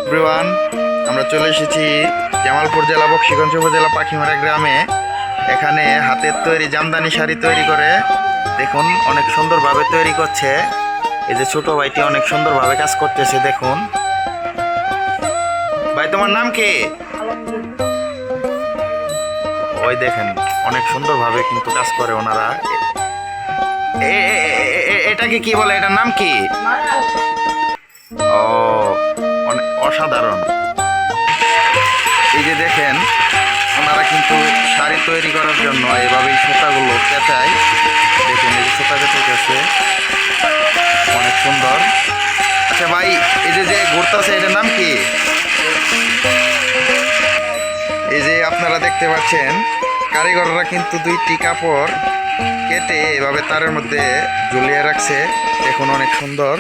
Everyone, আমরা চলে এসেছি জামালপুর জেলা বকশীগঞ্জ উপজেলা পাখিমারা গ্রামে। এখানে হাতের তৈরি জামদানি শাড়ি তৈরি করে দেখুন অনেক সুন্দরভাবে তৈরি করছে। এই যে ছোট ভাইটি অনেক সুন্দরভাবে কাজ করতেছে। দেখুন ভাই, তোমার নাম কি? ওই দেখেন অনেক সুন্দরভাবে কিন্তু কাজ করে ওনারা। এটাকে কি বলে, এটার নাম কি? ও, অনেক অসাধারণ। এই যে দেখেন ওনারা কিন্তু শাড়ি তৈরি করার জন্য এভাবে সুতাগুলো পেঁচায়। দেখুন এই যে সুতা পেঁচাইতেছে, অনেক সুন্দর। আচ্ছা ভাই, এই যে যে ঘুরতেছে এটার নাম কি? এই যে আপনারা দেখতে পাচ্ছেন কারিগররা কিন্তু দুইটি কাপড় কেটে এভাবে তারের মধ্যে ঝুলিয়ে রাখছে। দেখুন অনেক সুন্দর।